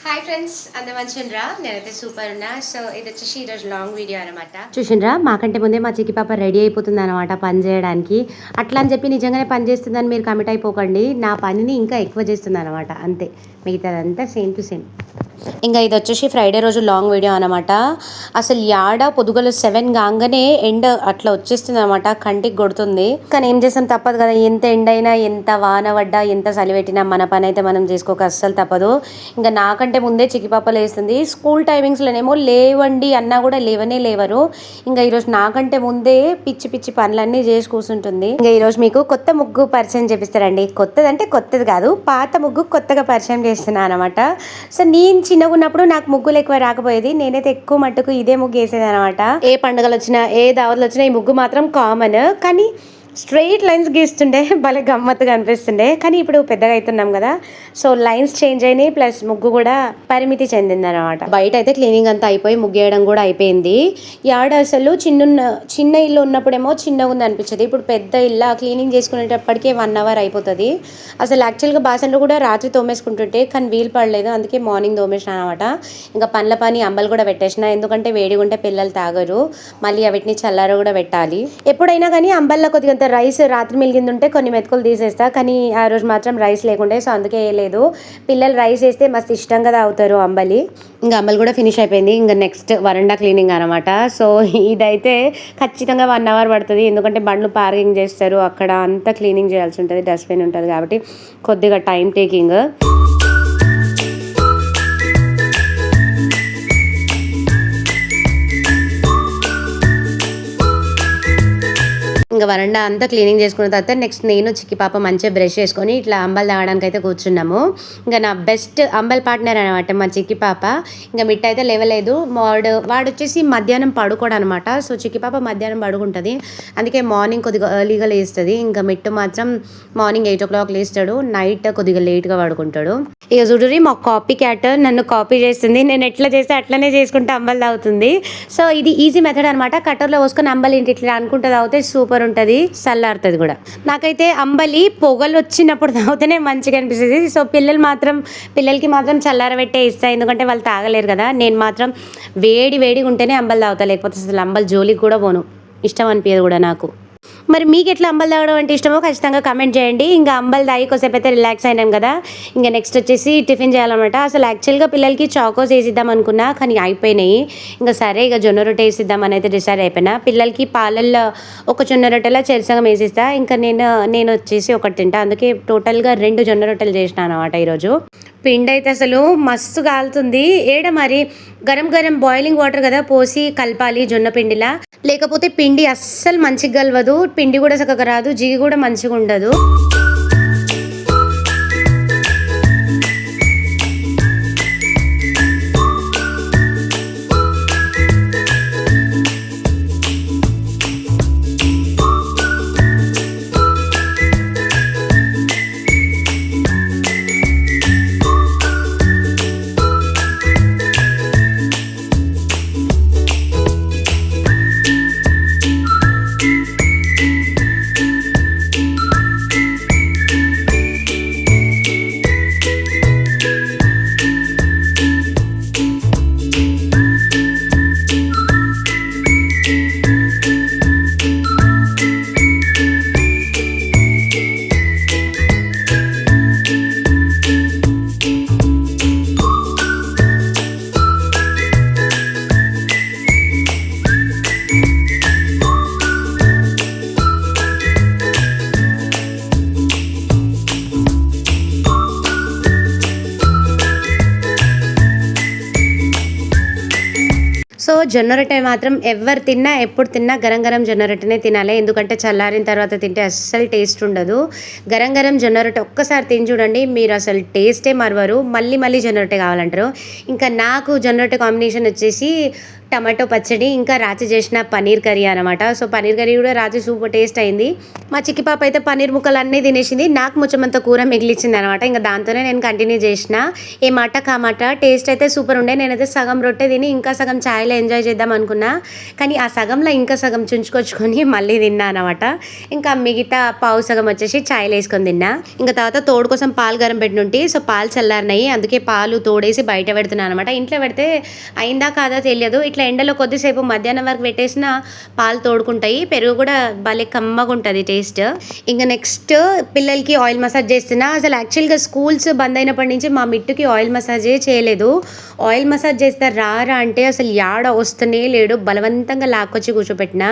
Hi friends, అందరూ మంచిగా నేనైతే సూపర్ ఉన్నా. సో ఇది వచ్చేసి ఈరోజు లాంగ్ వీడియో అనమాట. చూసిండ్రా, మాకంటే ముందే మా చిక్కి పాప రెడీ అయిపోతుంది అనమాట పని చేయడానికి. అట్లా అని చెప్పి నిజంగానే పని చేస్తుందని మీరు కమిట్ అయిపోకండి. నా పనిని ఇంకా ఎక్కువ చేస్తుంది అనమాట, అంతే. మిగతాదంతా సేమ్ టు సేమ్. ఇంకా ఇది వచ్చేసి ఫ్రైడే రోజు లాంగ్ వీడియో అనమాట. అసలు యాడ పొద్దుగల 7 కాగానే ఎండ అట్లా వచ్చేస్తుంది అనమాట, కంటికి కొడుతుంది. కానీ ఏం చేస్తాం, తప్పదు కదా. ఎంత ఎండ అయినా, ఎంత వాన పడ్డా, ఎంత చలి పెట్టినా మన పని అయితే మనం చేసుకోక అస్సలు తప్పదు. ఇంకా నాకంటే ముందే చిక్కిపాప లేస్తుంది. స్కూల్ టైమింగ్స్లోనేమో లేవండి అన్నా కూడా లేవనే లేవరు. ఇంకా ఈరోజు నాకంటే ముందే పిచ్చి పిచ్చి పనులన్నీ చేసి కూర్చుంటుంది. ఇంకా ఈరోజు మీకు కొత్త ముగ్గు పరిచయం చేపిస్తారండి. కొత్తదంటే కొత్తది కాదు, పాత ముగ్గు కొత్తగా పరిచయం చేస్తున్నాను అనమాట. సో నేను చిన్నగా ఉన్నప్పుడు నాకు ముగ్గులు ఎక్కువ రాకపోయేది. నేనైతే ఎక్కువ మట్టుకు ఇదే ముగ్గు వేసేది అనమాట. ఏ పండుగలు వచ్చినా, ఏ దావతులు వచ్చినా ఈ ముగ్గు మాత్రం కామన్. కానీ స్ట్రెయిట్ లైన్స్ గీస్తుండే భలే గమ్మత్తుగా అనిపిస్తుండే. కానీ ఇప్పుడు పెద్దగా అవుతున్నాం కదా, సో లైన్స్ చేంజ్ అయినాయి, ప్లస్ ముగ్గు కూడా పరిమితి చెందింది అనమాట. బయట అయితే క్లీనింగ్ అంతా అయిపోయి ముగ్గేయడం కూడా అయిపోయింది. యాడ అసలు చిన్న ఇల్లు ఉన్నప్పుడేమో చిన్నగా ఉంది అనిపించేది. ఇప్పుడు పెద్ద ఇల్లు క్లీనింగ్ చేసుకునేటప్పటికే 1 అవర్ అయిపోతుంది. అసలు యాక్చువల్గా బాసన్లు కూడా రాత్రి తోమేసుకుంటుంటే, కానీ వీలు పడలేదు, అందుకే మార్నింగ్ తోమేసిన అనమాట. ఇంకా పండ్ల పని అంబలు కూడా పెట్టేసిన, ఎందుకంటే వేడిగా ఉంటే పిల్లలు తాగరు. మళ్ళీ వీటిని చల్లార కూడా పెట్టాలి. ఎప్పుడైనా కానీ అంబల్లో కొద్దిగా రైస్ రాత్రి మిలిగింది ఉంటే కొన్ని మెతుకులు తీసేస్తా, కానీ ఆ రోజు మాత్రం రైస్ లేకుండే, సో అందుకే వేయలేదు. పిల్లలు రైస్ వేస్తే మస్తు ఇష్టంగా తాగుతారు అంబలి. ఇంకా అంబలి కూడా ఫినిష్ అయిపోయింది. ఇంకా నెక్స్ట్ వరండా క్లీనింగ్ అనమాట. సో ఇదైతే ఖచ్చితంగా 1 అవర్ పడుతుంది, ఎందుకంటే బండ్లు పార్కింగ్ చేస్తారు, అక్కడ అంతా క్లీనింగ్ చేయాల్సి ఉంటుంది, డస్ట్బిన్ ఉంటుంది కాబట్టి కొద్దిగా టైం టేకింగ్. ఇంకా వరండా అంతా క్లీనింగ్ చేసుకున్న తర్వాత నెక్స్ట్ నేను చిక్కి పాప మంచిగా బ్రష్ చేసుకొని ఇట్లా అంబలు తాగడానికి అయితే కూర్చున్నాము. ఇంకా నా బెస్ట్ అంబల్ పార్ట్నర్ అనమాట మా చిక్కి పాప. ఇంకా మిట్ట అయితే లేవలేదు. వాడు వచ్చేసి మధ్యాహ్నం పడుకోడు అనమాట. సో చిక్కి పాప మధ్యాహ్నం పడుకుంటుంది, అందుకే మార్నింగ్ కొద్దిగా ఎర్లీగా లేస్తుంది. ఇంకా మిట్టు మాత్రం మార్నింగ్ 8 o'clock లేస్తాడు, నైట్ కొద్దిగా లేట్గా పడుకుంటాడు. ఇక చూడురి, మా కాపీ క్యాట్ నన్ను కాపీ చేస్తుంది. నేను ఎట్లా చేస్తే అట్లనే చేసుకుంటే అంబలు తాగుతుంది. సో ఇది ఈజీ మెథడ్ అనమాట. కట్టర్లో పోసుకొని అంబలి ఇంటి ఇట్లా అనుకుంటే తాగితే సూపర్ ఉంటుంది, చల్లారుతుంది కూడా. నాకైతే అంబలి పొగలు వచ్చినప్పుడు తాగితేనే మంచిగా అనిపిస్తుంది. సో పిల్లలకి మాత్రం చల్లారబెట్టే ఇస్తాను, ఎందుకంటే వాళ్ళు తాగలేరు కదా. నేను మాత్రం వేడిగా ఉంటేనే అంబలి తాగుతా, లేకపోతే అసలు అంబలి జోలికి కూడా పోను, ఇష్టం అనిపించదు కూడా నాకు. మరి మీకు ఎట్లా అంబలి తాగడం అంటే ఇష్టమో ఖచ్చితంగా కమెంట్ చేయండి. ఇంకా అంబలి తాగి కొద్దిసేపు అయితే రిలాక్స్ అయినాం కదా, ఇంకా నెక్స్ట్ వచ్చేసి టిఫిన్ చేయాలన్నమాట. అసలు యాక్చువల్గా పిల్లలకి చాకోస్ వేసిద్దాం అనుకున్నా, కానీ అయిపోయినాయి. ఇంకా సరే, ఇక జొన్న రొట్టె వేసిద్దాం అయితే డిసైడ్ అయిపోయినా. పిల్లలకి పాలల్లో ఒక జొన్న రొట్టెలా చెరసగం వేసిస్తా, ఇంకా నేను వచ్చేసి ఒకటి తింటా, అందుకే టోటల్గా 2 జొన్న రొట్టెలు చేసిన అనమాట ఈరోజు. పిండి అయితే అసలు మస్తు కాలుతుంది. మరి గరం బాయిలింగ్ వాటర్ కదా పోసి కలపాలి జొన్న పిండిలా, లేకపోతే పిండి అస్సలు మంచిగా కలవదు. పిండి కూడా చక్కగా రాదు, జిగి కూడా మంచిగా ఉండదు. సో జొన్న రొట్టె మాత్రం ఎవరు తిన్నా ఎప్పుడు తిన్నా గరం జొన్న రొట్టెనే తినాలి, ఎందుకంటే చల్లారిన తర్వాత తింటే అస్సలు టేస్ట్ ఉండదు. గరం జొన్న రొట్టె ఒక్కసారి తిని చూడండి, మీరు అసలు టేస్టే మరవరు, మళ్ళీ జొన్న రొట్టె కావాలంటారు. ఇంకా నాకు జొన్న రొట్టె కాంబినేషన్ వచ్చేసి టమాటో పచ్చడి, ఇంకా రాత్రి చేసిన పన్నీర్ కర్రీ అనమాట. సో పన్నీర్ కర్రీ కూడా రాత్రి సూపర్ టేస్ట్ అయింది. మా చిక్కి పాప అయితే పన్నీర్ ముక్కలు అన్నీ తినేసింది, నాకు ముచ్చమంత కూర మిగిలిచ్చింది అనమాట. ఇంకా దాంతోనే నేను కంటిన్యూ చేసిన. ఏ మాట కామాట టేస్ట్ అయితే సూపర్ ఉండే. నేనైతే సగం రొట్టె తిని ఇంకా సగం ఛాయ్లో ఎంజాయ్ చేద్దాం అనుకున్నా, కానీ ఆ సగంలో ఇంకా సగం చుంచుకొచ్చుకొని మళ్ళీ తిన్నా అనమాట. ఇంకా మిగతా పావు సగం వచ్చేసి ఛాయ్లో వేసుకొని తిన్నా. ఇంకా తర్వాత తోడు కోసం పాలు గరం పెట్టినుంటి. సో పాలు చల్లారినాయి, అందుకే పాలు తోడేసి బయట పెడుతున్నాను అనమాట. ఇంట్లో పెడితే అయిందా కాదా తెలియదు, ఇట్లా ఎండలో కొద్దిసేపు మధ్యాహ్నం వరకు పెట్టేసిన పాలు తోడుకుంటాయి. పెరుగు కూడా భలే కమ్మగా ఉంటుంది టేస్ట్. ఇంకా నెక్స్ట్ పిల్లలకి ఆయిల్ మసాజ్ చేస్తున్నా. అసలు యాక్చువల్గా స్కూల్స్ బంద్ అయినప్పటి నుంచి మా మిట్టుకి ఆయిల్ మసాజే చేయలేదు. ఆయిల్ మసాజ్ చేస్తారు రారా అంటే అసలు యాడ వస్తూనే లేడు, బలవంతంగా లాక్కొచ్చి కూర్చోపెట్టిన.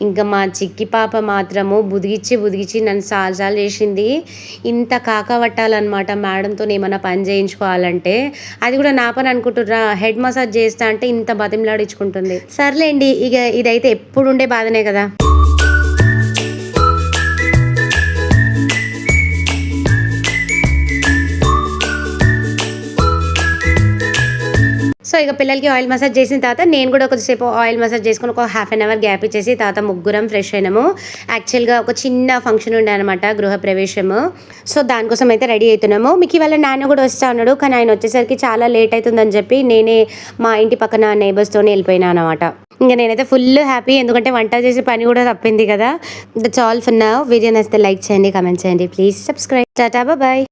ఇంకా మా చిక్కి పాప మాత్రము బుదిగిచ్చి నన్ను సార్లు చేసింది. ఇంత కాకవట్టాలన్నమాట మేడంతో ఏమైనా పని చేయించుకోవాలంటే. అది కూడా నా పని అనుకుంటుర్రా, హెడ్ మసాజ్ చేస్తా అంటే ఇంత బతిమలాడించుకుంటుంది. సర్లేండి, ఇక ఇదైతే ఎప్పుడు ఉండే బాధనే కదా. సో ఇక పిల్లలకి ఆయిల్ మసాజ్ చేసిన తర్వాత నేను కూడా కొద్దిసేపు ఆయిల్ మసాజ్ చేసుకుని ఒక హాఫ్ అన్ అవర్ గ్యాప్ ఇచ్చేసి తర్వాత ముగ్గురం ఫ్రెష్ అయినాము. యాక్చువల్గా ఒక చిన్న ఫంక్షన్ ఉండే అనమాట, గృహప్రవేశము. సో దానికోసం అయితే రెడీ అవుతున్నాము. మీకు ఇవాళ నాన్న కూడా వస్తా అన్నాడు, కానీ ఆయన వచ్చేసరికి చాలా లేట్ అవుతుందని చెప్పి నేనే మా ఇంటి పక్కన నైబర్స్తోనే వెళ్ళిపోయినా అనమాట. ఇంకా నేనైతే ఫుల్ హ్యాపీ, ఎందుకంటే వంట చేసే పని కూడా తప్పింది కదా. That's all for now. Video నచ్చితే లైక్ చేయండి, కామెంట్ చేయండి, ప్లీజ్ సబ్స్క్రైబ్. టాటా బాయ్.